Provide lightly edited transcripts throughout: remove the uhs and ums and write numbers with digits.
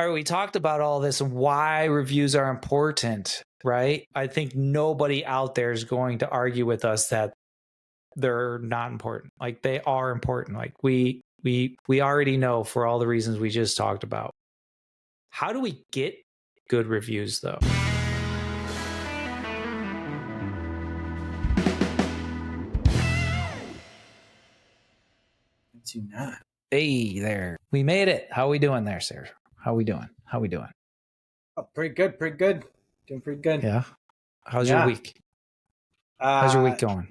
All right, we talked about all this and why reviews are important, right? I think nobody out there is going to argue with us that they're not important. Like they are important. Like we already know for all the reasons we just talked about. How do we get good reviews though? Do not. Hey there. We made it. How we doing there, sir? How we doing? Oh, pretty good. Doing pretty good. Yeah. How's your week? How's your week going?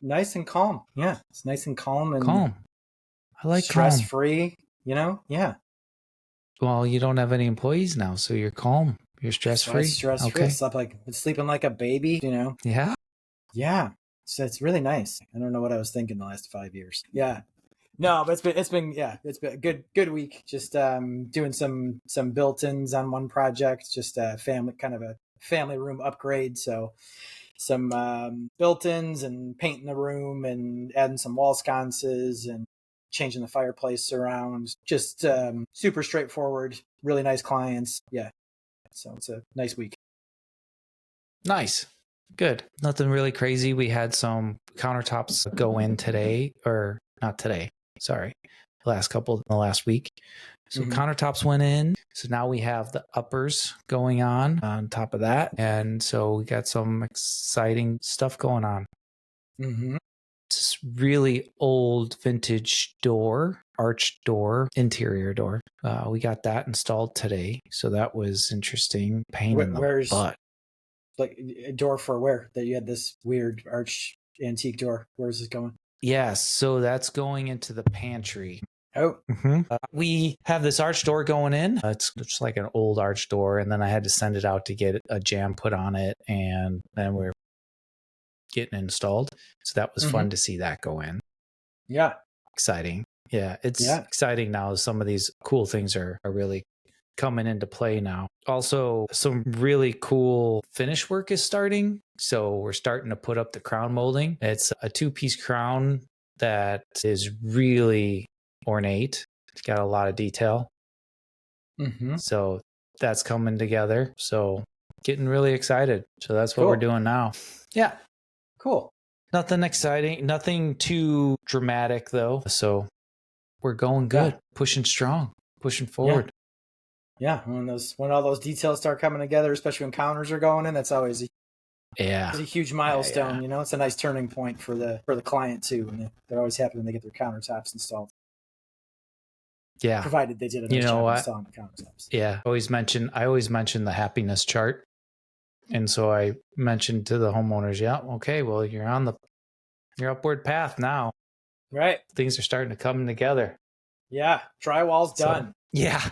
Nice and calm. Yeah, it's nice and calm and calm. I like stress calm. free. Yeah. Well, you don't have any employees now, so you're calm. You're stress free. Stress free. Okay. Sleeping like a baby. Yeah. Yeah. So it's really nice. I don't know what I was thinking the last 5 years. Yeah. No, but it's been a good week. Just doing some built-ins on one project. Just a family room upgrade. So some built-ins and painting the room and adding some wall sconces and changing the fireplace around. Just super straightforward, really nice clients. Yeah. So it's a nice week. Nice. Good. Nothing really crazy. We had some countertops go in today, or not today. Sorry. The last week. So countertops went in. So now we have the uppers going on top of that. And so we got some exciting stuff going on. Mm-hmm. This really old vintage door, arch door, interior door. We got that installed today. So that was interesting. Pain in the butt. Like a door for where? That you had this weird arch antique door. Where's this going? Yes. So that's going into the pantry. Oh. We have this arch door going in. It's just like an old arch door. And then I had to send it out to get a jamb put on it. And then we're getting installed. So that was fun to see that go in. Yeah. Exciting. Yeah. It's exciting now. Some of these cool things are really coming into play now. Also, some really cool finish work is starting. So we're starting to put up the crown molding. It's a 2-piece crown that is really ornate. It's got a lot of detail. So that's coming together. So getting really excited. So that's what we're doing now. Yeah. Cool. Nothing exciting. Nothing too dramatic though. So we're going good. Pushing strong. Pushing forward. Yeah. When all those details start coming together, especially when counters are going in, that's always it's a huge milestone. You know, it's a nice turning point for the client too. And they're always happy when they get their countertops installed. Yeah. Provided they did a nice job installing the countertops. Yeah. I always mention the happiness chart. And so I mentioned to the homeowners, okay, well, you're on your upward path now. Right. Things are starting to come together. Yeah. Drywall's done. Yeah.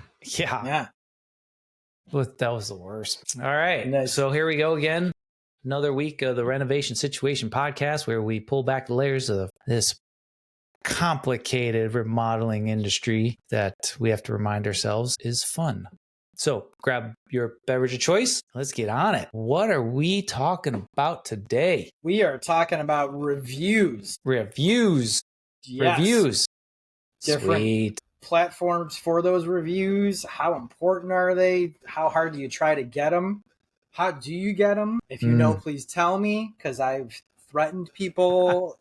That was the worst. All right. Nice. So here we go again. Another week of the Renovation Situation podcast where we pull back the layers of this complicated remodeling industry that we have to remind ourselves is fun. So grab your beverage of choice. Let's get on it. What are we talking about today? We are talking about reviews. Yes. Reviews. Different Sweet. Platforms for those reviews. How important are they? How hard do you try to get them? How do you get them? If you know, please tell me, because I've threatened people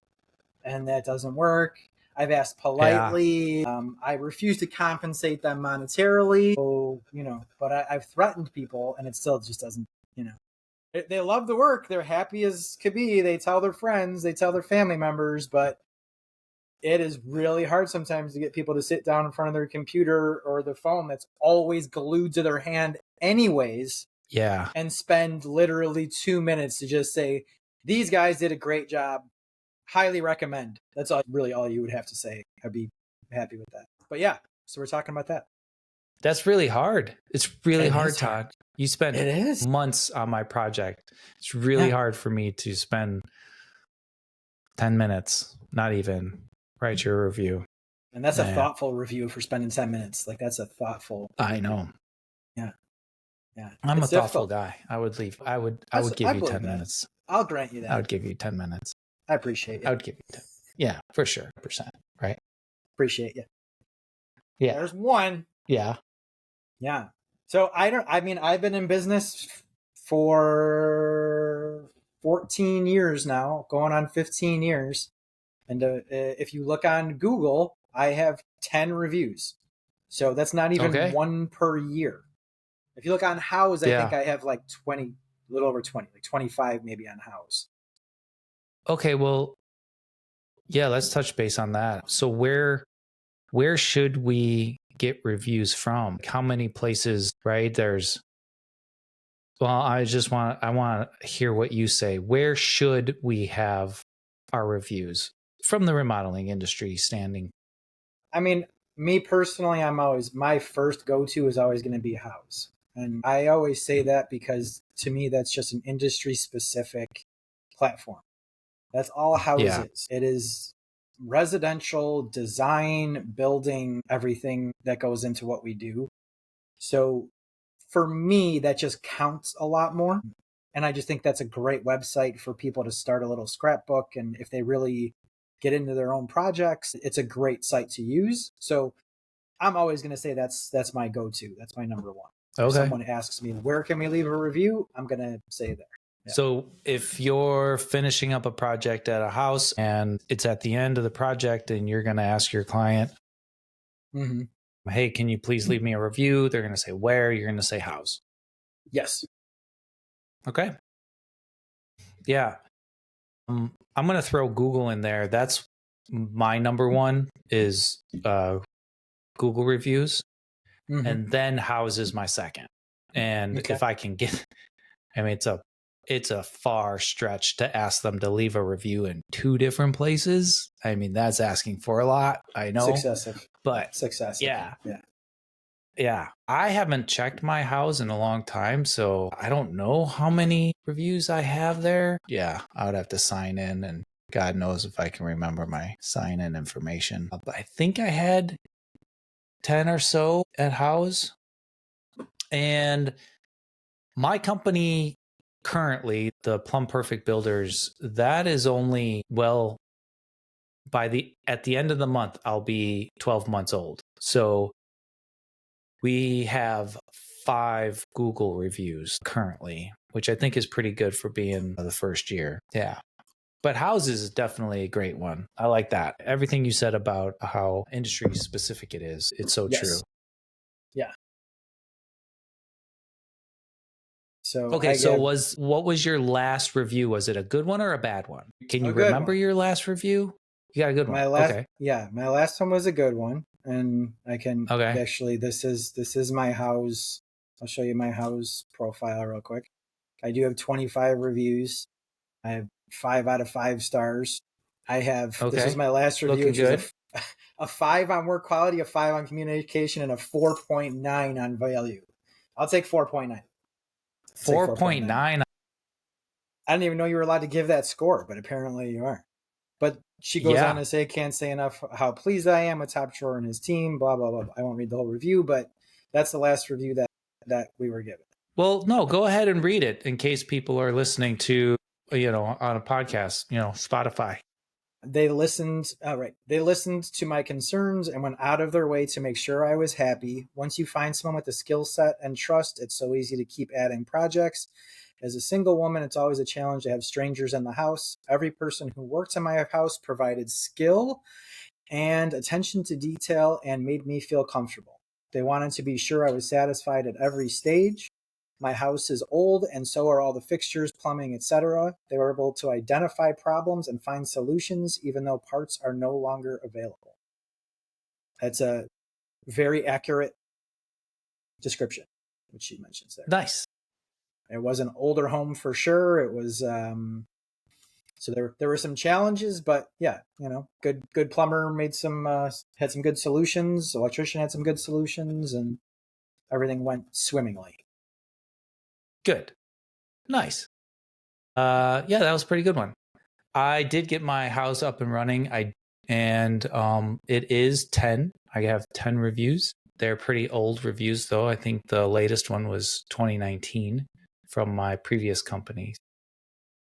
and that doesn't work. I've asked politely. I refuse to compensate them monetarily. So, but I've threatened people and it still just doesn't, They love the work. They're happy as could be. They tell their friends, they tell their family members, but it is really hard sometimes to get people to sit down in front of their computer or their phone that's always glued to their hand anyways. Yeah. And spend literally 2 minutes to just say, these guys did a great job. Highly recommend. That's really all you would have to say. I'd be happy with that. But yeah, so we're talking about that. That's really hard. It's really hard, Todd. You spent it months on my project. It's really hard for me to spend 10 minutes, not even, write your review. And that's a thoughtful review for spending 10 minutes. Like that's a thoughtful. I know. Yeah. I'm a thoughtful guy. I would give you 10 minutes. I'll grant you that. I would give you 10 minutes. I appreciate it. I would give you 10. Yeah, for sure. %, right? Appreciate you. Yeah. There's one. Yeah. Yeah. So I've been in business for 14 years now, going on 15 years. And if you look on Google, I have 10 reviews. So that's not even Okay. one per year. If you look on House, I think Yeah. I have like 20, a little over 20, like 25 maybe on House. Okay. Well, yeah, let's touch base on that. So where should we get reviews from? How many places, right? Well, I want to hear what you say. Where should we have our reviews from the remodeling industry standing? I mean, me personally, my first go to is always going to be House. And I always say that because to me, that's just an industry specific platform. That's all House Yeah. is. It is residential design, building, everything that goes into what we do. So for me, that just counts a lot more. And I just think that's a great website for people to start a little scrapbook. And if they really get into their own projects, it's a great site to use. So I'm always going to say that's my go-to. That's my number one. If Okay. someone asks me, where can we leave a review? I'm going to say there. Yeah. So if you're finishing up a project at a house and it's at the end of the project and you're going to ask your client, Mm-hmm. hey, can you please leave me a review? They're going to say where, you're going to say house. Yes. Okay. Yeah. I'm going to throw Google in there. That's my number one is Google reviews. Mm-hmm. And then house is my second. And Okay. if I can get, I mean, it's a far stretch to ask them to leave a review in two different places. I mean, that's asking for a lot. I know, Successive. but Successive. yeah, Yeah. yeah. I haven't checked my house in a long time, so I don't know how many reviews I have there. Yeah, I would have to sign in, and God knows if I can remember my sign in information. But I think I had 10 or so at house. And my company currently, the Plum Perfect Builders, that is only, well, at the end of the month, I'll be 12 months old. So we have 5 Google reviews currently, which I think is pretty good for being the first year. Yeah. But houses is definitely a great one. I like that. Everything you said about how industry specific it is, it's so true. Yes. Yeah. So Okay, I so gave what was your last review? Was it a good one or a bad one? Can a you good remember one. your last review? You got a good one. Okay. My last one was a good one, and I can Okay. actually this is my house. I'll show you my house profile real quick. I do have 25 reviews. I have 5 out of 5 stars. I have this was Okay. my last review, Looking which was good. a 5 on work quality, a 5 on communication, and a 4.9 on value. I'll take 4.9. I'll take 4.9. 4.9. I didn't even know you were allowed to give that score, but apparently you are. But she goes on Yeah. to say, can't say enough how pleased I am with Top Drawer and his team, blah, blah, blah. I won't read the whole review, but that's the last review that we were given. Well, no, go ahead and read it in case people are listening to, on a podcast, Spotify. They listened, They listened to my concerns and went out of their way to make sure I was happy. Once you find someone with the skill set and trust, it's so easy to keep adding projects. As a single woman, it's always a challenge to have strangers in the house. Every person who worked in my house provided skill and attention to detail and made me feel comfortable. They wanted to be sure I was satisfied at every stage. My house is old and so are all the fixtures, plumbing, etc. They were able to identify problems and find solutions even though parts are no longer available. That's a very accurate description, which she mentions there. Nice. It was an older home for sure. It was so there were some challenges, but yeah, good plumber made some had some good solutions. Electrician had some good solutions, and everything went swimmingly. Good. Nice. Yeah, that was a pretty good one. I did get my house up and running. It is 10. I have 10 reviews. They're pretty old reviews though. I think the latest one was 2019 from my previous company.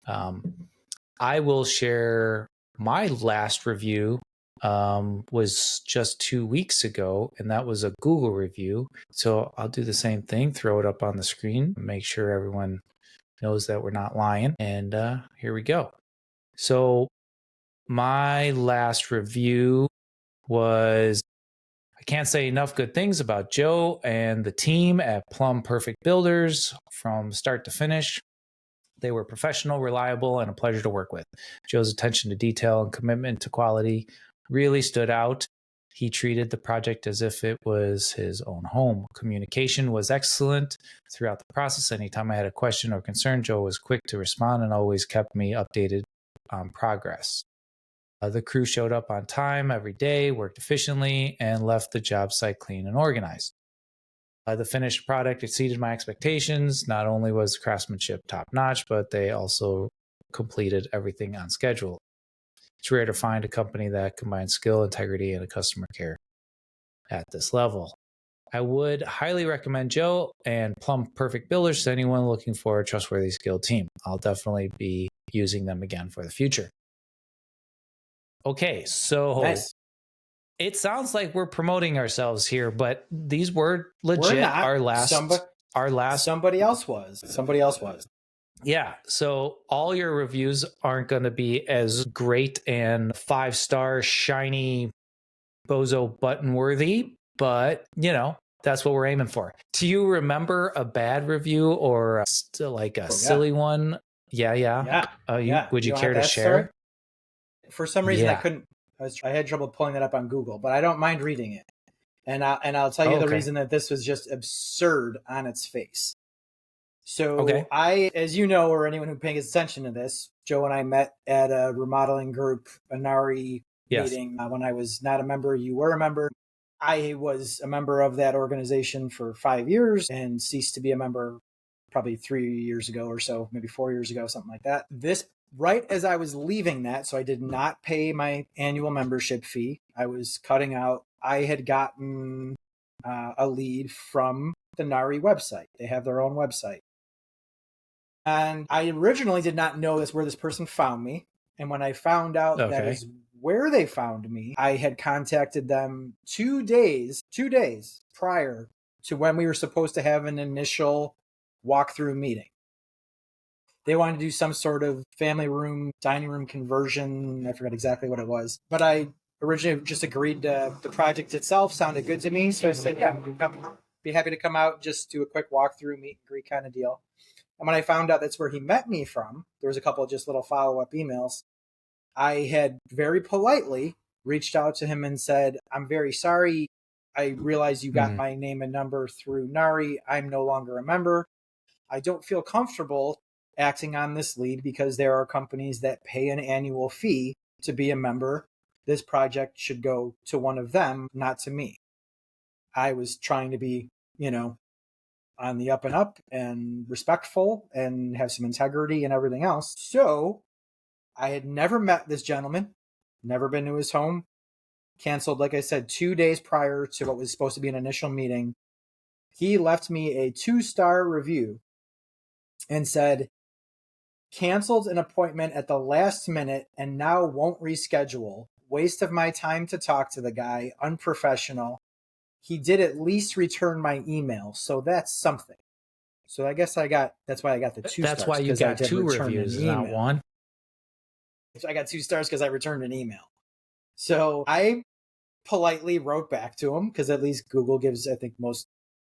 I will share my last review. was just 2 weeks ago, and that was a Google review. So I'll do the same thing, throw it up on the screen, make sure everyone knows that we're not lying. And here we go. So my last review was, I can't say enough good things about Joe and the team at Plum Perfect Builders from start to finish. They were professional, reliable, and a pleasure to work with. Joe's attention to detail and commitment to quality really stood out. He treated the project as if it was his own home. Communication was excellent throughout the process. Anytime I had a question or concern, Joe was quick to respond and always kept me updated on progress. The crew showed up on time every day, worked efficiently, and left the job site clean and organized. The finished product exceeded my expectations. Not only was the craftsmanship top-notch, but they also completed everything on schedule. It's rare to find a company that combines skill, integrity, and customer care at this level. I would highly recommend Joe and Plum Perfect Builders to anyone looking for a trustworthy, skilled team. I'll definitely be using them again for the future. Okay, so nice. It sounds like we're promoting ourselves here, but these were legit. We're not. Our last. Somebody else was. Yeah. So all your reviews aren't going to be as great and 5-star shiny bozo button worthy, but that's what we're aiming for. Do you remember a bad review or like a silly one? Yeah. Would you care to share? Story? For some reason, I couldn't. I had trouble pulling that up on Google, but I don't mind reading it. And I'll tell you the reason that this was just absurd on its face. So I, as you know, or anyone who pays attention to this, Joe and I met at a remodeling group, a NARI meeting. When I was not a member, you were a member. I was a member of that organization for 5 years and ceased to be a member probably 3 years ago or so, maybe 4 years ago, something like that. Right as I was leaving that, so I did not pay my annual membership fee. I was cutting out. I had gotten a lead from the NARI website. They have their own website. And I originally did not know where this person found me. And when I found out that is where they found me, I had contacted them 2 days prior to when we were supposed to have an initial walkthrough meeting. They wanted to do some sort of family room, dining room conversion. I forgot exactly what it was. But I originally just agreed the project itself sounded good to me. So I said, yeah, be happy to come out, just do a quick walkthrough, meet and greet kind of deal. And when I found out that's where he met me from, there was a couple of just little follow-up emails. I had very politely reached out to him and said, I'm very sorry. I realize you got my name and number through NARI. I'm no longer a member. I don't feel comfortable acting on this lead because there are companies that pay an annual fee to be a member. This project should go to one of them, not to me. I was trying to be, on the up and up and respectful and have some integrity and everything else. So I had never met this gentleman, never been to his home, canceled, like I said, 2 days prior to what was supposed to be an initial meeting. He left me a 2-star review and said, canceled an appointment at the last minute and now won't reschedule. Waste of my time to talk to the guy. Unprofessional. He did at least return my email, so that's something. So I guess that's why I got the 2 stars. That's why you got 2 reviews, not 1. So I got 2 stars because I returned an email. So I politely wrote back to him because at least Google gives, I think most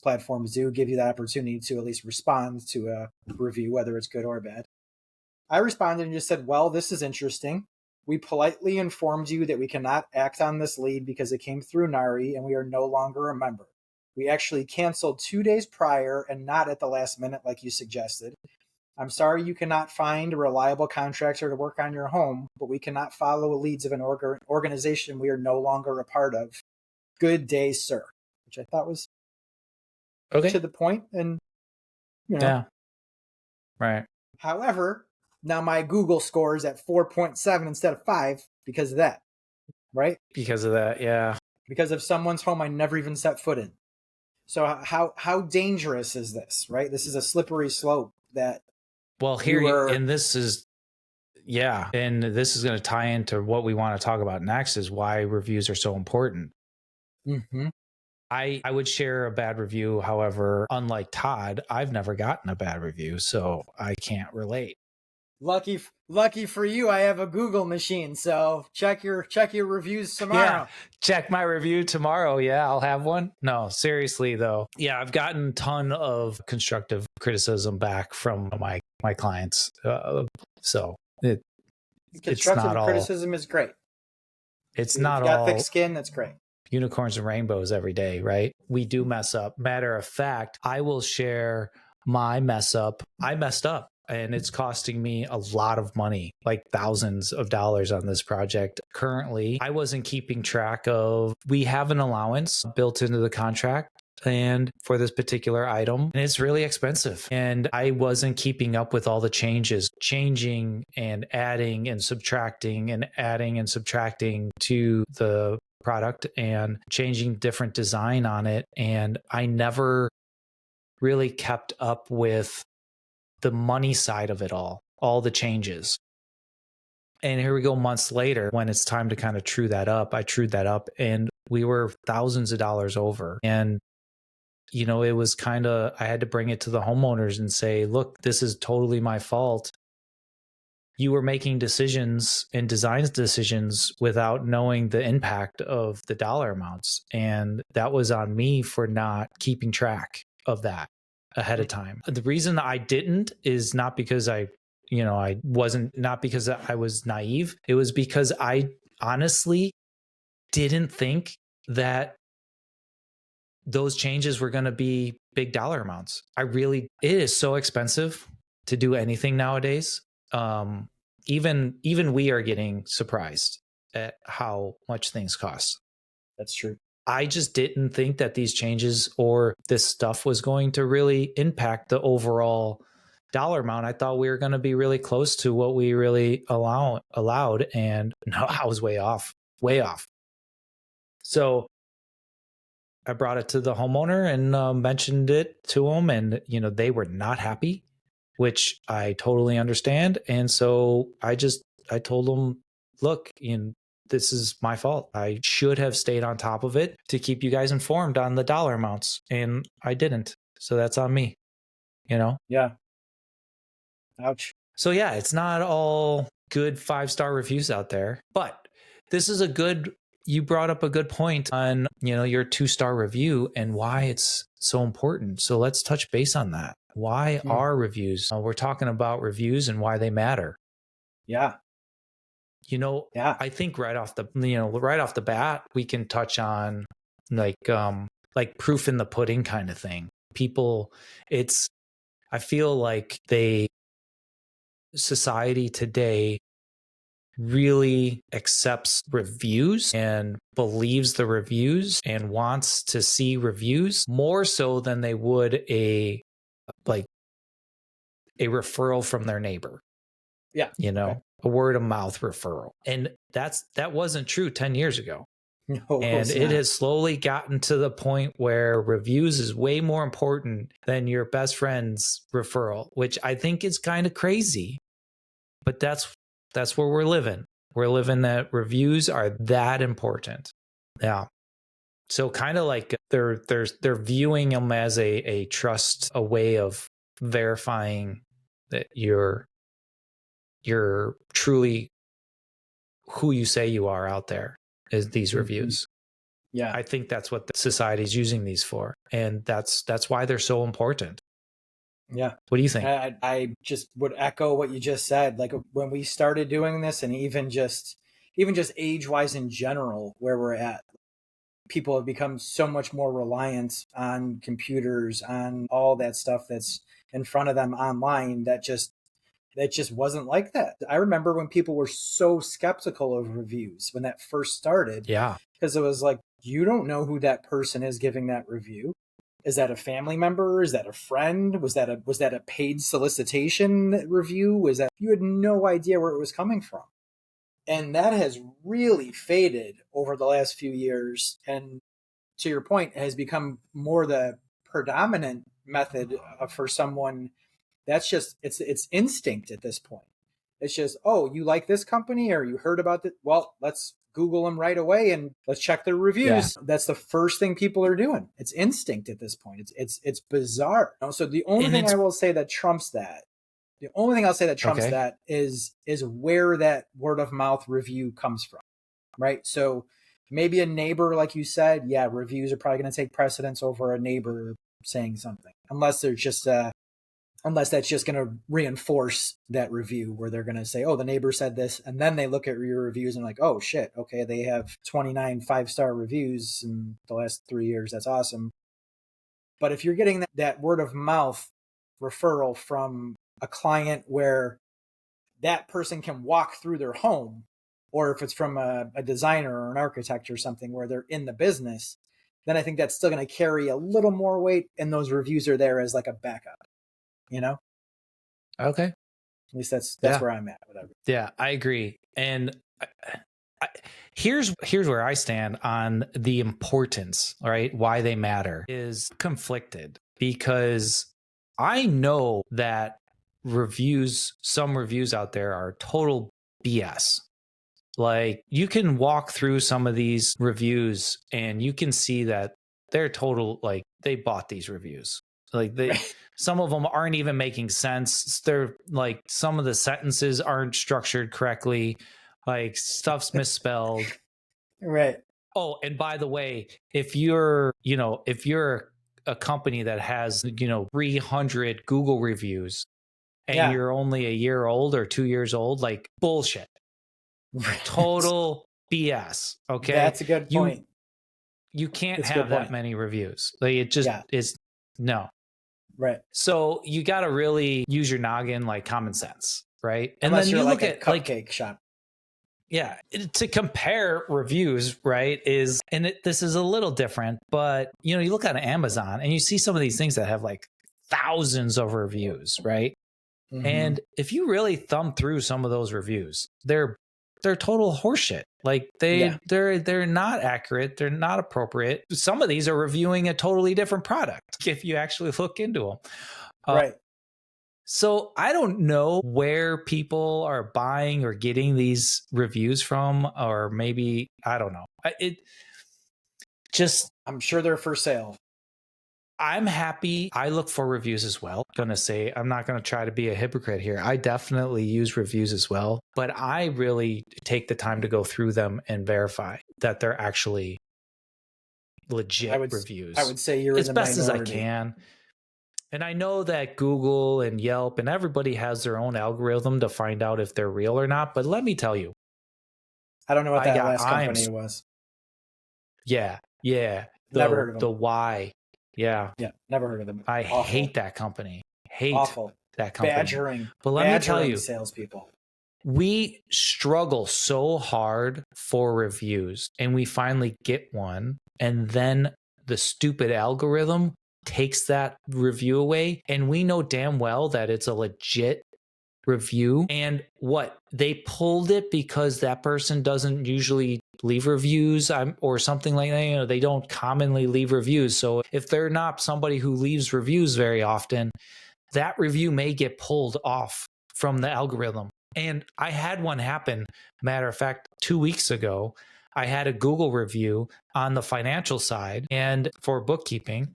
platforms do give you that opportunity to at least respond to a review, whether it's good or bad. I responded and just said, well, this is interesting. We politely informed you that we cannot act on this lead because it came through NARI and we are no longer a member. We actually canceled 2 days prior and not at the last minute like you suggested. I'm sorry you cannot find a reliable contractor to work on your home, but we cannot follow leads of an organization we are no longer a part of. Good day, sir. Which I thought was to the point and, Yeah. Right. However, now my Google score is at 4.7 instead of 5 because of that, right? Because of that, yeah. Because of someone's home I never even set foot in. So how dangerous is this, right? This is a slippery slope that. Well, here, and this is, Yeah. And this is going to tie into what we want to talk about next, is why reviews are so important. Mm-hmm. I would share a bad review. However, unlike Todd, I've never gotten a bad review, so I can't relate. Lucky for you, I have a Google machine. So check your reviews tomorrow. Yeah, check my review tomorrow. Yeah, I'll have one. No, seriously though. Yeah, I've gotten a ton of constructive criticism back from my clients. So it's Constructive not all criticism is great. it's If not you got thick all skin, that's great. unicorns and rainbows every day, right? We do mess up. Matter of fact, I will share my mess up. I messed up and it's costing me a lot of money, like thousands of dollars on this project. Currently, I wasn't keeping track of, we have an allowance built into the contract and for this particular item, and it's really expensive, and I wasn't keeping up with all the changes, changing and adding and subtracting and adding and subtracting to the product and changing different design on it, and I never really kept up with the money side of it all the changes. And here we go months later, when it's time to kind of true that up, I trued that up and we were thousands of dollars over. And it was kind of, I had to bring it to the homeowners and say, look, this is totally my fault. You were making decisions and design decisions without knowing the impact of the dollar amounts. And that was on me for not keeping track of that ahead of time. The reason I didn't is not because I wasn't, not because I was naive. It was because I honestly didn't think that those changes were going to be big dollar amounts. It is so expensive to do anything nowadays. Even we are getting surprised at how much things cost. That's true. I just didn't think that these changes or this stuff was going to really impact the overall dollar amount. I thought we were going to be really close to what we really allowed. And no, I was way off. So I brought it to the homeowner and mentioned it to them, and they were not happy, which I totally understand. And so I told them, look, this is my fault. I should have stayed on top of it to keep you guys informed on the dollar amounts, and I didn't. So that's on me. Yeah. Ouch. So yeah, it's not all good 5-star reviews out there, but this is you brought up a good point on, your 2-star review and why it's so important. So let's touch base on that. Why are reviews? We're talking about reviews and why they matter. Yeah. I think right off the bat, we can touch on like proof in the pudding kind of thing. People, I feel like society today really accepts reviews and believes the reviews and wants to see reviews more so than they would a referral from their neighbor. Yeah. A word of mouth referral. And that wasn't true 10 years ago. No, and it has slowly gotten to the point where reviews is way more important than your best friend's referral, which I think is kind of crazy. But that's where we're living. We're living that reviews are that important. Yeah. So kind of like they're viewing them as a trust, a way of verifying that you're truly who you say you are out there, is these reviews. Yeah. I think that's what the society is using these for. And that's why they're so important. Yeah. What do you think? I just would echo what you just said. Like when we started doing this, and even just age-wise in general, where we're at, people have become so much more reliant on computers, on all that stuff that's in front of them online, that just wasn't like that. I remember when people were so skeptical of reviews when that first started. Yeah. Because it was like, you don't know who that person is giving that review. Is that a family member? Is that a friend? Was that a paid solicitation review? You had no idea where it was coming from. And that has really faded over the last few years. And to your point, has become more the predominant method for someone. That's just, it's instinct at this point. It's just, oh, you like this company or you heard about it? Well, let's Google them right away and let's check their Yeah. reviews. That's the first thing people are doing. It's instinct at this point. It's bizarre. So the only And thing it's I will say that trumps that, the only thing I'll say that trumps okay. that is where that word of mouth review comes from, right? So maybe a neighbor, like you said, yeah, reviews are probably going to take precedence over a neighbor saying something, unless they're just unless that's just going to reinforce that review where they're going to say, oh, the neighbor said this. And then they look at your reviews and like, oh shit, okay, they have 29 5-star reviews in the last 3 years. That's awesome. But if you're getting that word of mouth referral from a client where that person can walk through their home, or if it's from a designer or an architect or something where they're in the business, then I think that's still going to carry a little more weight. And those reviews are there as like a backup, you know? Okay. At least that's Yeah. where I'm at with everything. Yeah, I agree. And I, here's where I stand on the importance, all right, why they matter is conflicted, because I know that some reviews out there are total BS. Like, you can walk through some of these reviews and you can see that they're total, like, they bought these reviews. Like, some of them aren't even making sense. They're like, some of the sentences aren't structured correctly. Like, stuff's misspelled. Right. Oh, and by the way, if you're a company that has, 300 Google reviews and Yeah. you're only a year old or 2 years old, like, bullshit. Total BS. Okay. That's a good point. You can't It's a good have that point. many reviews. Like, it just is no. Right. So you got to really use your noggin, like common sense, right? And Unless then you're you like look a at, like, cupcake shop. yeah, to compare reviews, right? This is a little different, but you look at Amazon and you see some of these things that have like thousands of reviews, right? Mm-hmm. And if you really thumb through some of those reviews, they're total horseshit. Like, they're not accurate. They're not appropriate. Some of these are reviewing a totally different product if you actually look into them. Right. So I don't know where people are buying or getting these reviews from, or maybe, I don't know. I'm sure they're for sale. I'm happy. I look for reviews as well. I'm not going to try to be a hypocrite here. I definitely use reviews as well, but I really take the time to go through them and verify that they're actually legit reviews. I would say you're as in the best minority. as I can. And I know that Google and Yelp and everybody has their own algorithm to find out if they're real or not. But let me tell you, I don't know what that last company was. Yeah. Never heard of them. The Y. Yeah. Yeah. Never heard of them. I hate that company. Awful. That company. Badgering. But let me tell you, salespeople. We struggle so hard for reviews, and we finally get one, and then the stupid algorithm takes that review away, and we know damn well that it's a legit review. And what, they pulled it because that person doesn't usually leave reviews or something like that. They don't commonly leave reviews. So if they're not somebody who leaves reviews very often, that review may get pulled off from the algorithm. And I had one happen. Matter of fact, 2 weeks ago, I had a Google review on the financial side and for bookkeeping.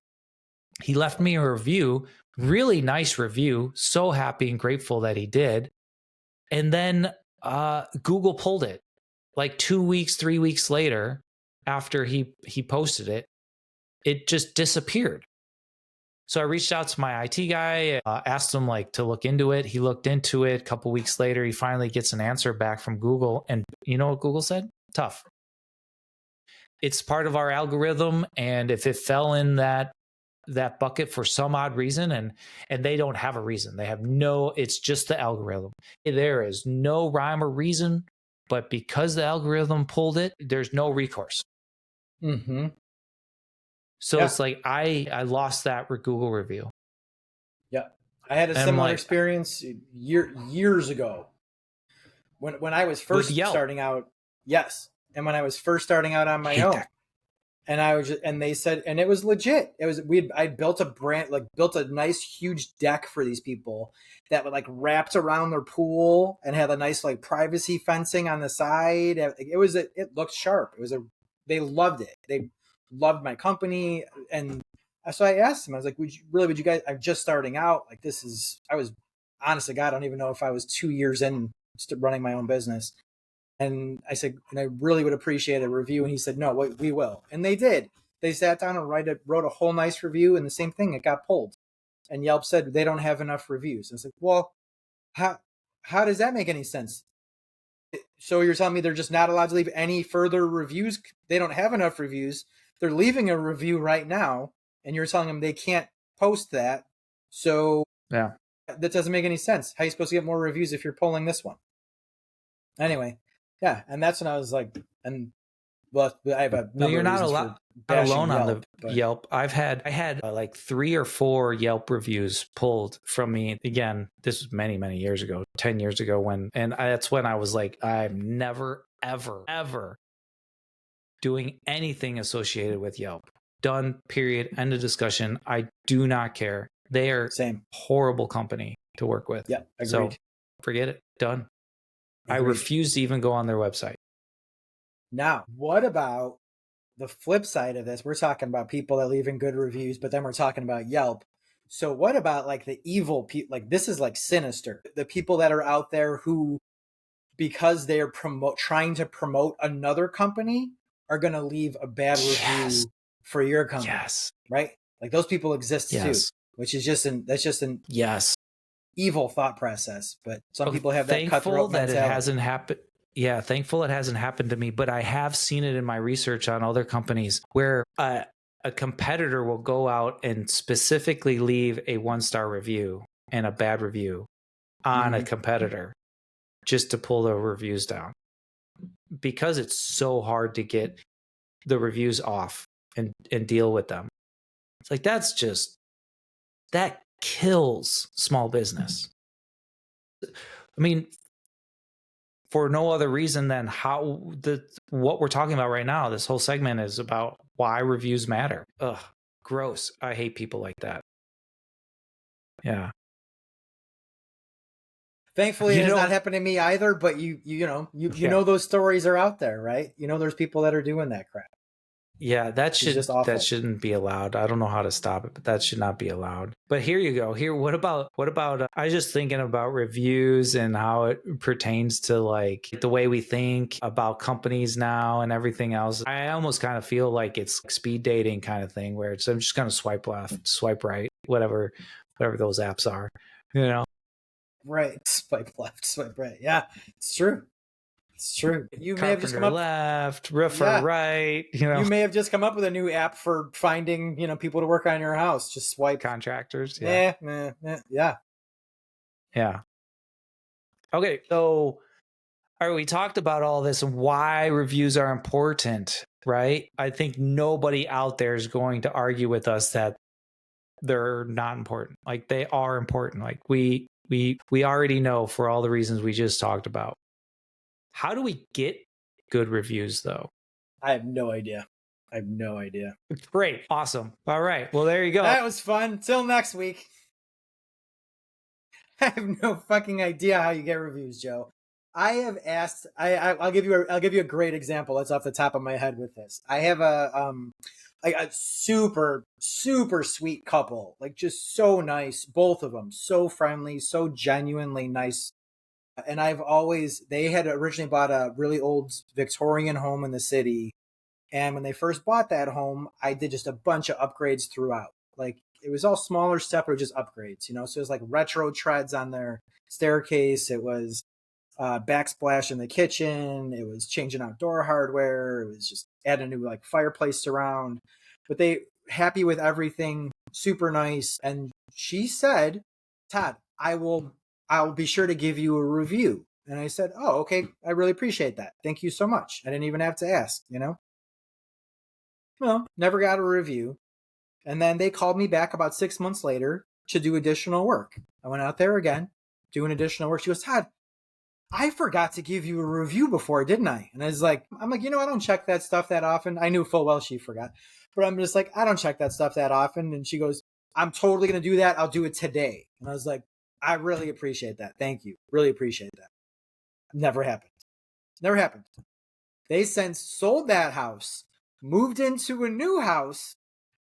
He left me a review, really nice review. So happy and grateful that he did. And then Google pulled it like 2 weeks, 3 weeks later after he posted it. It just disappeared. So I reached out to my IT guy, asked him to look into it. He looked into it. A couple weeks later, he finally gets an answer back from Google. And you know what Google said? Tough. It's part of our algorithm. And if it fell in that bucket for some odd reason, and they don't have a reason, it's just the algorithm. There is no rhyme or reason, but because the algorithm pulled it, there's no recourse. Mm-hmm. So it's like I lost that Google review. Yeah. I had a similar experience years ago when I was first starting out. Yes. And when I was first starting out on my own. And and they said, and it was legit. I built built a nice huge deck for these people that would like wrapped around their pool and had a nice like privacy fencing on the side. It looked sharp. They loved it. They loved my company. And so I asked them, I was like, would you guys, I'm just starting out. Like I was honest to God, I don't even know if I was 2 years in running my own business. And I said, and I really would appreciate a review. And he said, no, we will. And they did. They sat down and wrote a whole nice review. And the same thing, it got pulled. And Yelp said they don't have enough reviews. I said, well, how does that make any sense? So you're telling me they're just not allowed to leave any further reviews? They don't have enough reviews. They're leaving a review right now. And you're telling them they can't post that. So yeah, that doesn't make any sense. How are you supposed to get more reviews if you're pulling this one? Anyway. Yeah, and that's when I was like, I have a number you're of not reasons not bashing alone Yelp, on the Yelp. I had like 3 or 4 Yelp reviews pulled from me. Again, this was many years ago, 10 years ago, that's when I was like, I'm never ever doing anything associated with Yelp. Done. Period. End of discussion. I do not care. They are Same horrible company to work with. Yeah, agreed. So forget it. Done. Agreed. I refuse to even go on their website. Now, what about the flip side of this? We're talking about people that leaving good reviews, but then we're talking about Yelp. So what about like the evil people? Like this is like sinister. The people that are out there who, because they're trying to promote another company, are going to leave a bad review for your company. Yes. Right? Like those people exist too, which is that's just an evil thought process. But some people have that cutthroat mentality. It hasn't happened. Yeah, thankful it hasn't happened to me, but I have seen it in my research on other companies where a competitor will go out and specifically leave a 1-star review and a bad review on a competitor just to pull the reviews down, because it's so hard to get the reviews off and deal with them. It's like, that kills small business. I mean, for no other reason than what we're talking about right now. This whole segment is about why reviews matter. Ugh, gross. I hate people like that. Yeah. Thankfully, it has not happened to me either. But you know those stories are out there, right? You know, there's people that are doing that crap. Yeah, that shouldn't be allowed. I don't know how to stop it, but that should not be allowed. But here you go. What about I was just thinking about reviews and how it pertains to like the way we think about companies now and everything else. I almost kind of feel like it's speed dating kind of thing where I'm just going to swipe left, swipe right, whatever those apps are, you know? Right. Swipe left, swipe right. Yeah, it's true. It's true. You may have just come up left, roofer right. You may have just come up with a new app for finding, people to work on your house. Just swipe. Contractors. Yeah. Yeah. Okay. So, we talked about all this and why reviews are important, right? I think nobody out there is going to argue with us that they're not important. Like, they are important. Like we already know for all the reasons we just talked about. How do we get good reviews, though? I have no idea. Great. Awesome. All right. Well, there you go. That was fun. Till next week. I have no fucking idea how you get reviews, Joe. I have asked. I'll give you a great example. That's off the top of my head with this. I have a super sweet couple, like just so nice, both of them, so friendly, so genuinely nice. And they had originally bought a really old Victorian home in the city. And when they first bought that home, I did just a bunch of upgrades throughout. Like it was all smaller stuff, but just upgrades, So it was like retro treads on their staircase. It was backsplash in the kitchen. It was changing out door hardware. It was just adding a new like fireplace surround. But they happy with everything, super nice. And she said, Todd, I'll be sure to give you a review. And I said, oh, okay. I really appreciate that. Thank you so much. I didn't even have to ask, Well, never got a review. And then they called me back about 6 months later to do additional work. I went out there again, doing additional work. She goes, Todd, I forgot to give you a review before, didn't I? And I was like, I'm like, I don't check that stuff that often. I knew full well she forgot, but I'm just like, I don't check that stuff that often. And she goes, I'm totally going to do that. I'll do it today. And I was like, I really appreciate that. Thank you. Really appreciate that. Never happened. Never happened. They since sold that house, moved into a new house.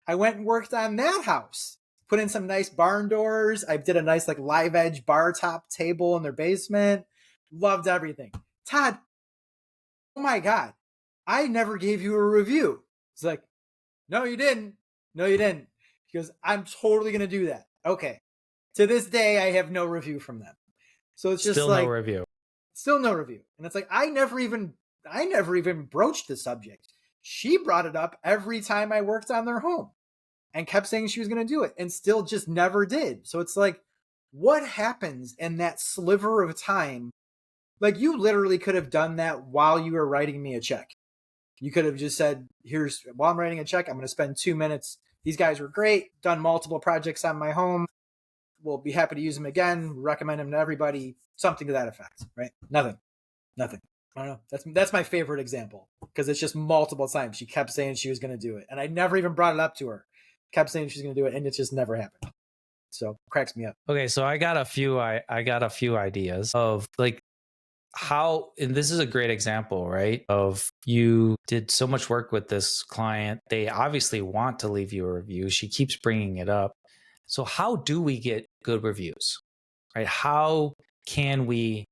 I went and worked on that house, put in some nice barn doors. I did a nice like live edge bar top table in their basement. Loved everything. Todd, oh my God, I never gave you a review. It's like, no, you didn't. No, you didn't. He goes, I'm totally going to do that. Okay. To this day, I have no review from them. So it's just still like, no review. Still no review. And it's like, I never even broached the subject. She brought it up every time I worked on their home and kept saying she was going to do it and still just never did. So it's like, what happens in that sliver of time? Like, you literally could have done that while you were writing me a check. You could have just said, while I'm writing a check, I'm going to spend 2 minutes. These guys were great, done multiple projects on my home. We'll be happy to use them again, recommend them to everybody, something to that effect, right? Nothing. I don't know. That's my favorite example because it's just multiple times she kept saying she was going to do it. And I never even brought it up to her. Kept saying she's going to do it and it just never happened. So cracks me up. Okay, so I got a few ideas of like how, and this is a great example, right? Of you did so much work with this client. They obviously want to leave you a review. She keeps bringing it up. So how do we get good reviews, right? How can we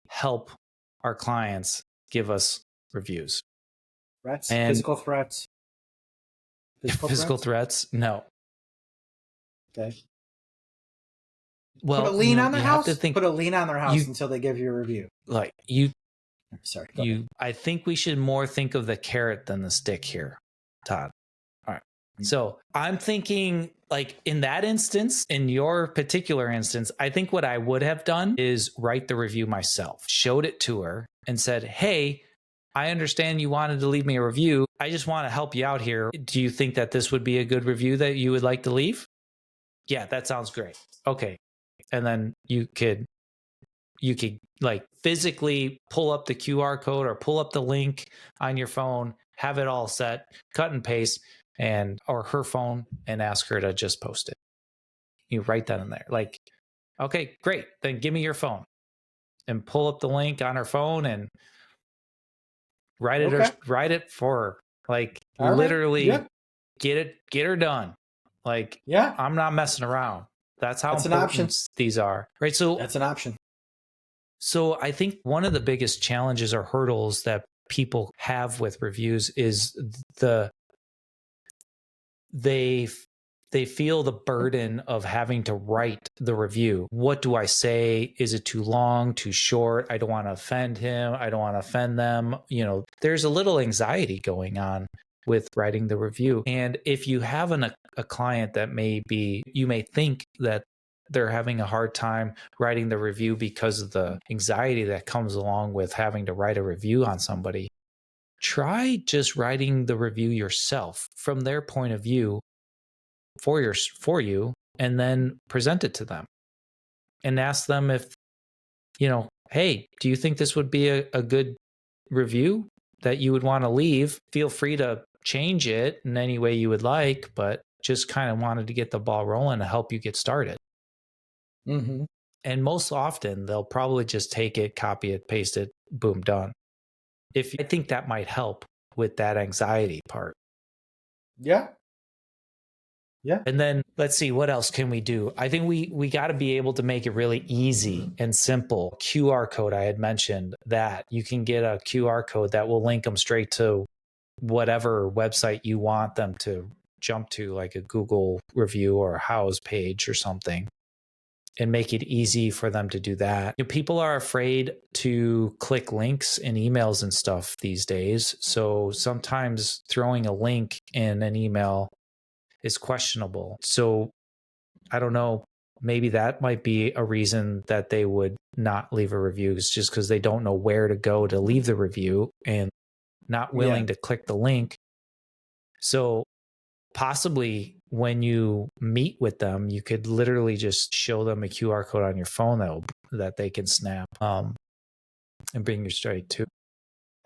help our clients give us reviews? Threats, And physical threats. Physical threats? No. Okay. Well, put a lien on their house. Put a lien on their house until they give you a review. Like I think we should more think of the carrot than the stick here, Todd. All right. So I'm thinking, like, in that instance, in your particular instance, I think what I would have done is write the review myself, showed it to her and said, hey, I understand you wanted to leave me a review. I just want to help you out here. Do you think that this would be a good review that you would like to leave? Yeah, that sounds great. Okay. And then you could like physically pull up the QR code or pull up the link on your phone, have it all set, cut and paste, or her phone, and ask her to just post it. You write that in there. Like, okay, great. Then give me your phone and pull up the link on her phone and write it for her. Like, all literally right. Yeah. Get her done. Like, yeah, I'm not messing around. That's how important these are. Right. So that's an option. So I think one of the biggest challenges or hurdles that people have with reviews is they feel the burden of having to write the review. What do I say? Is it too long, too short? I don't want to offend him. I don't want to offend them. There's a little anxiety going on with writing the review. And if you have a client that you may think that they're having a hard time writing the review because of the anxiety that comes along with having to write a review on somebody, try just writing the review yourself from their point of view for you, and then present it to them and ask them if, hey, do you think this would be a good review that you would want to leave? Feel free to change it in any way you would like, but just kind of wanted to get the ball rolling to help you get started. Mm-hmm. And most often they'll probably just take it, copy it, paste it, boom, done. I think that might help with that anxiety part. Yeah. Yeah. And then let's see, what else can we do? I think we got to be able to make it really easy and simple. QR code, I had mentioned that you can get a QR code that will link them straight to whatever website you want them to jump to, like a Google review or a house page or something, and make it easy for them to do that. People are afraid to click links in emails and stuff these days. So sometimes throwing a link in an email is questionable. So I don't know, maybe that might be a reason that they would not leave a review, is just because they don't know where to go to leave the review and not willing to click the link. So possibly when you meet with them, you could literally just show them a QR code on your phone that they can snap. and bring you straight to.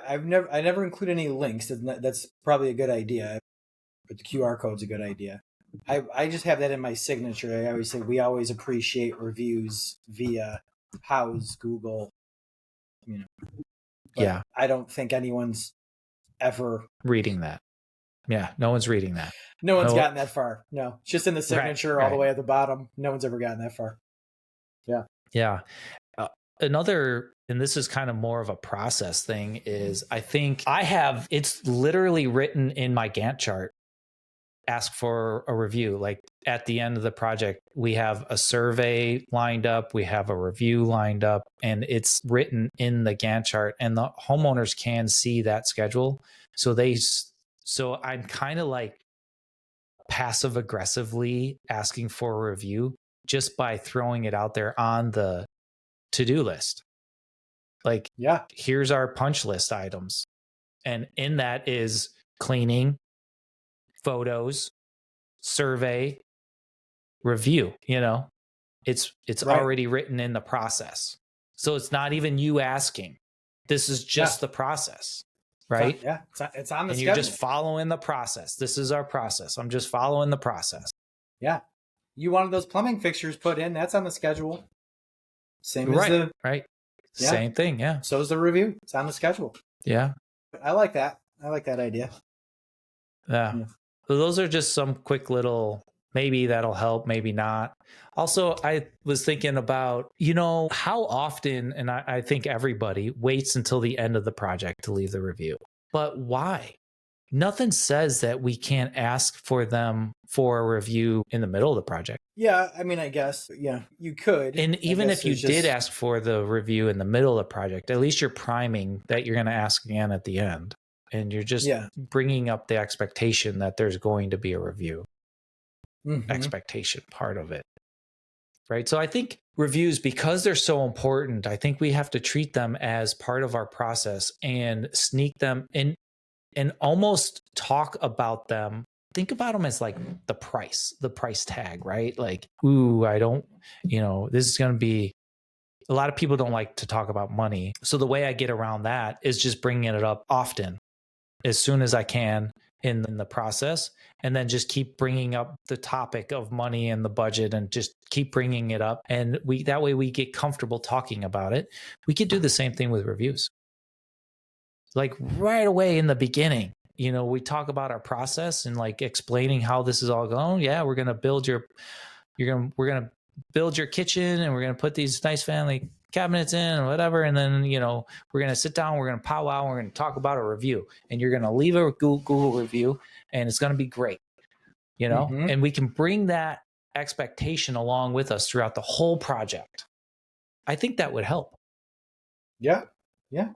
I never include any links. That's probably a good idea. But the QR code's a good idea. I just have that in my signature. I always say we always appreciate reviews via Houzz, Google, But yeah. I don't think anyone's ever reading that. Yeah, no one's reading that. No one's gotten that far. No, it's just in the signature all the way at the bottom. No one's ever gotten that far. Yeah. Yeah. Another, and this is kind of more of a process thing, is I think it's literally written in my Gantt chart. Ask for a review. Like at the end of the project, we have a survey lined up, we have a review lined up, and it's written in the Gantt chart, and the homeowners can see that schedule. So I'm kind of like passive aggressively asking for a review just by throwing it out there on the to-do list. Like, yeah, here's our punch list items. And in that is cleaning, photos, survey, review. It's already written in the process. So it's not even you asking. This is just the process, right? It's on the schedule. You're just following the process. This is our process. I'm just following the process. Yeah. You wanted those plumbing fixtures put in. That's on the schedule. Same as the... Right. Yeah. Same thing, yeah. So is the review. It's on the schedule. Yeah. I like that. I like that idea. Yeah. So those are just some quick little, maybe that'll help, maybe not. Also, I was thinking about, how often, and I think everybody waits until the end of the project to leave the review. But why? Nothing says that we can't ask for them for a review in the middle of the project. Yeah, I mean, I guess, you could. And even if you did ask for the review in the middle of the project, at least you're priming that you're going to ask again at the end. And you're just bringing up the expectation that there's going to be a review. Expectation part of it. Right? So I think reviews, because they're so important, I think we have to treat them as part of our process and sneak them in and almost talk about them. Think about them as like the price tag, right? Like, ooh, I don't, this is going to be, a lot of people don't like to talk about money. So the way I get around that is just bringing it up often, as soon as I can in the process, and then just keep bringing up the topic of money and the budget and just keep bringing it up. And that way we get comfortable talking about it. We could do the same thing with reviews. Like right away in the beginning, we talk about our process and like explaining how this is all going. Yeah, we're going to build we're going to build your kitchen, and we're going to put these nice family cabinets in and whatever. And then, we're going to sit down, we're going to powwow, and we're going to talk about a review, and you're going to leave a Google review, and it's going to be great, and we can bring that expectation along with us throughout the whole project. I think that would help. Yeah. Yeah.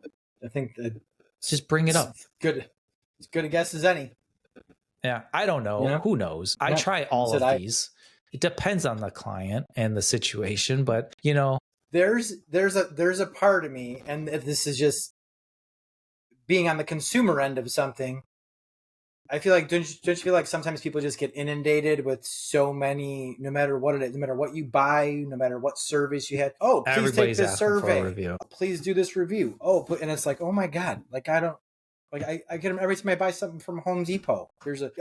I think that just bring it up. Good. As good a guess as any. Yeah. I don't know. Who knows? I try all of these. It depends on the client and the situation, but there's a part of me, and this is just being on the consumer end of something. I feel like, don't you feel like sometimes people just get inundated with so many, no matter what it is, no matter what you buy, no matter what service you had. Oh, please everybody's take this survey. Oh, please do this review. Oh, and it's like, oh my God, like I get them every time I buy something from Home Depot.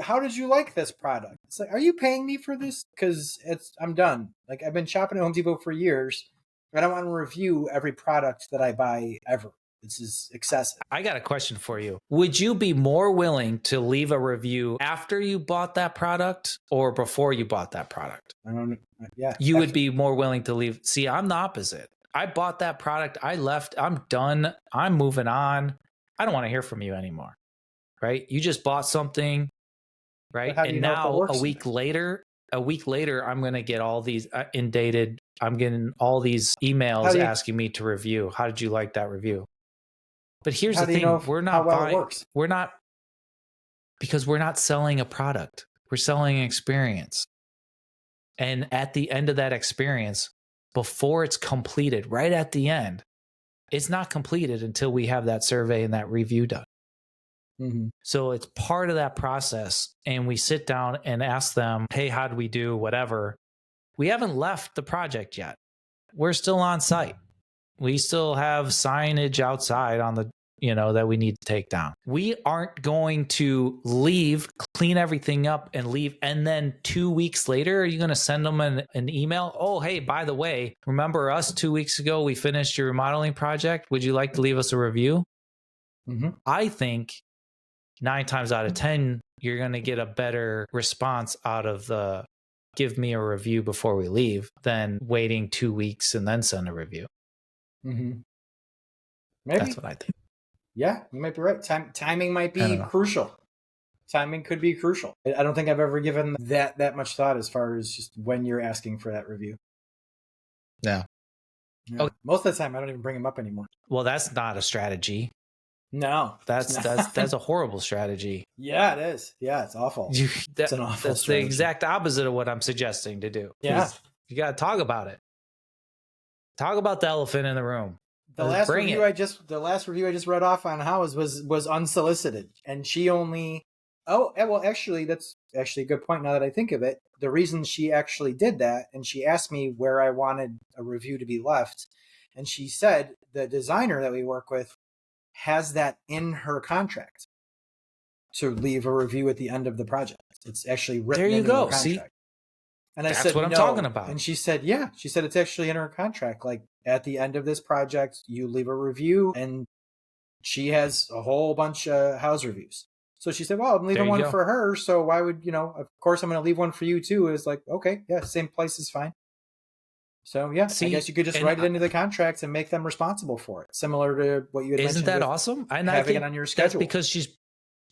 How did you like this product? It's like, are you paying me for this? Because I'm done. Like I've been shopping at Home Depot for years. I don't want to review every product that I buy ever. This is excessive. I got a question for you. Would you be more willing to leave a review after you bought that product or before you bought that product? I don't know. Yeah. You would be more willing to leave. See, I'm the opposite. I bought that product. I left. I'm done. I'm moving on. I don't want to hear from you anymore. Right? You just bought something. Right? And now a week later, I'm going to get all these inundated. I'm getting all these emails asking me to review. How did you like that review? But here's the thing, we're not buying, because we're not selling a product. We're selling an experience. And at the end of that experience, before it's completed, right at the end, it's not completed until we have that survey and that review done. So it's part of that process. And we sit down and ask them, hey, how did we do? Whatever. We haven't left the project yet. We're still on site. We still have signage outside on the, that we need to take down. We aren't going to leave, clean everything up and leave. And then 2 weeks later, are you going to send them an email? Oh, hey, by the way, remember us 2 weeks ago, we finished your remodeling project. Would you like to leave us a review? Mm-hmm. I think 9 times out of 10, you're going to get a better response out of the give me a review before we leave than waiting 2 weeks and then send a review. Mm-hmm. Maybe. That's what I think. Yeah, you might be right. Timing might be crucial. Timing could be crucial. I don't think I've ever given that much thought as far as just when you're asking for that review. Yeah. Okay. Most of the time, I don't even bring them up anymore. Well, that's not a strategy. No, that's a horrible strategy. Yeah, it is. Yeah, it's awful. It's an awful. That's strategy. The exact opposite of what I'm suggesting to do. Yeah, you got to talk about it. Talk about the elephant in the room. The last review I just read off on House was unsolicited, and she only. Oh, well, actually, that's actually a good point. Now that I think of it, the reason she actually did that, and she asked me where I wanted a review to be left, and she said the designer that we work with has that in her contract to leave a review at the end of the project. It's actually written. There you go. Contract. See, and I that's said, what I'm talking about. And she said, yeah. She said it's actually in her contract. Like at the end of this project, you leave a review, and she has a whole bunch of house reviews. So she said, well, I'm leaving one for her. So why would, of course I'm going to leave one for you too. It's like, okay, yeah, same place is fine. So yeah, I guess you could just write it into the contracts and make them responsible for it. Similar to what you had mentioned. Isn't that awesome? And having it on your schedule. That's because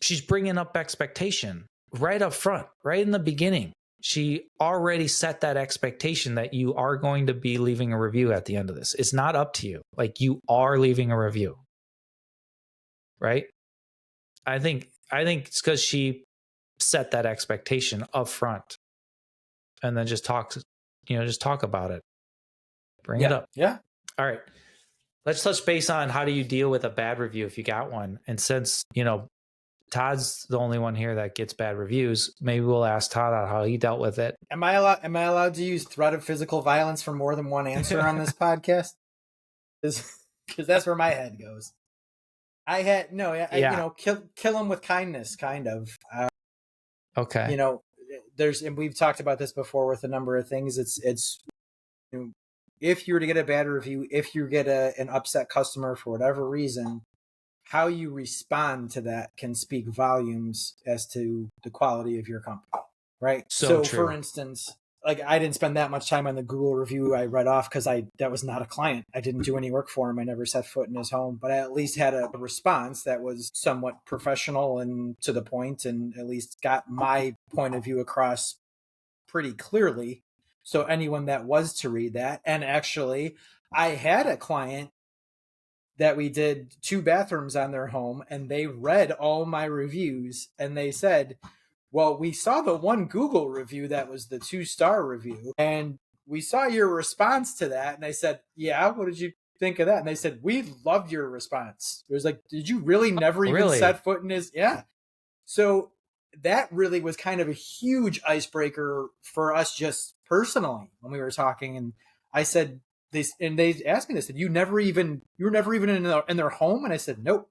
she's bringing up expectation right up front, right in the beginning. She already set that expectation that you are going to be leaving a review at the end of this. It's not up to you. Like you are leaving a review. Right? I think it's because she set that expectation up front and then just talk about it. Bring it up. Yeah. All right. Let's touch base on how do you deal with a bad review if you got one. And since, Todd's the only one here that gets bad reviews, maybe we'll ask Todd how he dealt with it. Am I allowed to use threat of physical violence for more than one answer on this podcast? Because that's where my head goes. Kill him with kindness, kind of. Okay. And we've talked about this before with a number of things. It's if you were to get a bad review, if you get an upset customer for whatever reason, how you respond to that can speak volumes as to the quality of your company, right? So for instance, like I didn't spend that much time on the Google review I read off because that was not a client. I didn't do any work for him. I never set foot in his home, but I at least had a response that was somewhat professional and to the point, and at least got my point of view across pretty clearly. So anyone that was to read that, and actually I had a client that we did 2 bathrooms on their home, and they read all my reviews and they said, well, we saw the one Google review that was the 2-star review, and we saw your response to that. And I said, yeah, what did you think of that? And they said, we loved your response. It was like, did you really never even set foot in his? Yeah. So that really was kind of a huge icebreaker for us just personally when we were talking. And I said, they asked me this, you were never even in their home? And I said, nope,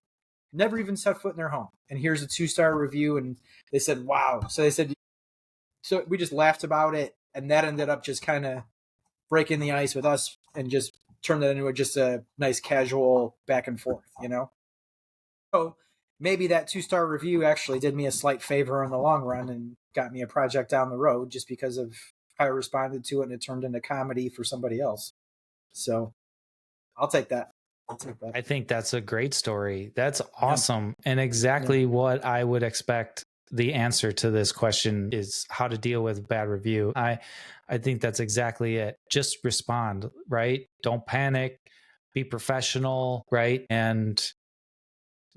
never even set foot in their home. And here's a 2-star review. And they said, wow. So they said, so we just laughed about it. And that ended up just kind of breaking the ice with us and just turned that into just a nice casual back and forth, So maybe that 2-star review actually did me a slight favor in the long run and got me a project down the road just because of how I responded to it, and it turned into comedy for somebody else. So I'll take that. I think that's a great story. That's awesome. Yeah. And exactly what I would expect the answer to this question is how to deal with bad review. I think that's exactly it. Just respond, right? Don't panic, be professional, right? And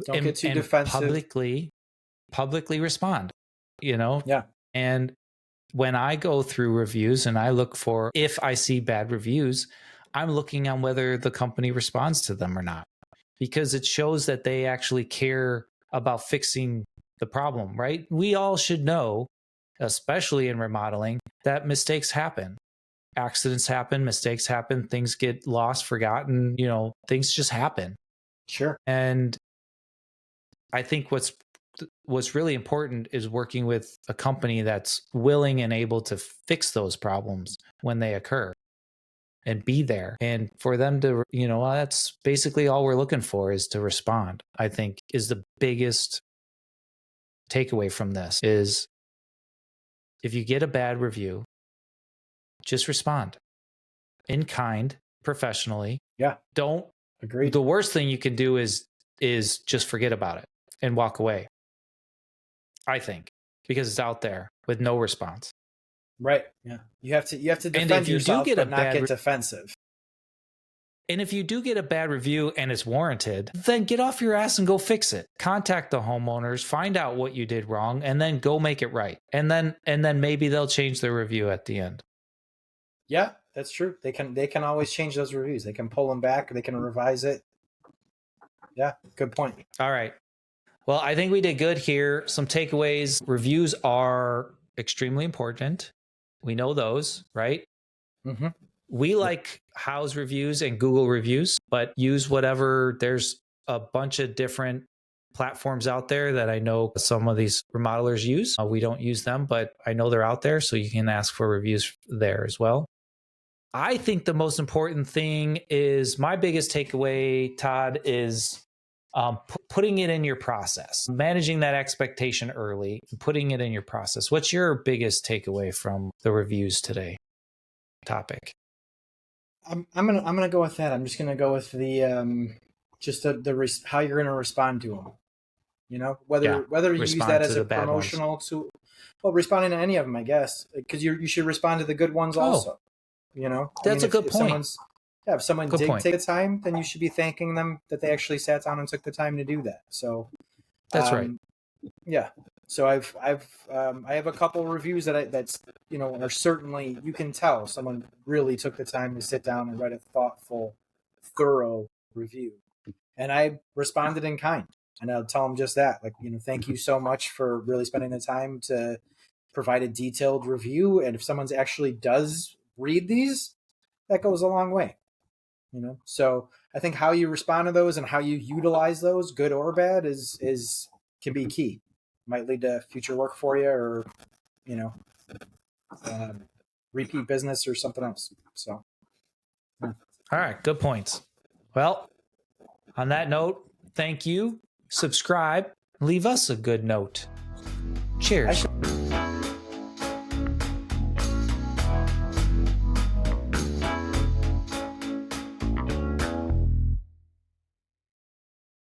don't get too defensive. Publicly respond, Yeah. And when I go through reviews and I look for, if I see bad reviews, I'm looking on whether the company responds to them or not, because it shows that they actually care about fixing the problem, right? We all should know, especially in remodeling, that mistakes happen. accidents happen, mistakes happen, things get lost, forgotten, things just happen. Sure. And I think what's really important is working with a company that's willing and able to fix those problems when they occur and be there. And for them to, that's basically all we're looking for, is to respond. I think is the biggest takeaway from this is, if you get a bad review, just respond in kind, professionally. Yeah. Don't agree. The worst thing you can do is just forget about it and walk away, I think, because it's out there with no response. Right. Yeah. You have to defend yourself, but not get defensive. And if you do get a bad review and it's warranted, then get off your ass and go fix it. Contact the homeowners, find out what you did wrong, and then go make it right. And then maybe they'll change their review at the end. Yeah, that's true. They can always change those reviews. They can pull them back. They can revise it. Yeah, good point. All right. Well, I think we did good here. Some takeaways. Reviews are extremely important. We know those, right? Mm-hmm. We like Houzz reviews and Google reviews, but use whatever. There's a bunch of different platforms out there that I know some of these remodelers use. We don't use them, but I know they're out there, so you can ask for reviews there as well. I think the most important thing is, my biggest takeaway, Todd, is putting it in your process, managing that expectation early, putting it in your process. What's your biggest takeaway from the reviews today topic? I'm gonna go with that. I'm just gonna go with the how you're gonna respond to them. Whether you use that as a promotional tool, responding to any of them, I guess, because you should respond to the good ones also. That's a good point. If someone did take the time, then you should be thanking them that they actually sat down and took the time to do that. So that's right. Yeah. So I have a couple reviews that are certainly, you can tell someone really took the time to sit down and write a thoughtful, thorough review. And I responded in kind, and I'll tell them just that, thank you so much for really spending the time to provide a detailed review. And if someone actually does read these, that goes a long way. So I think how you respond to those and how you utilize those, good or bad, can be key. Might lead to future work for you, or repeat business or something else. So all right, good points. Well, on that note, thank you. Subscribe, leave us a good note. Cheers.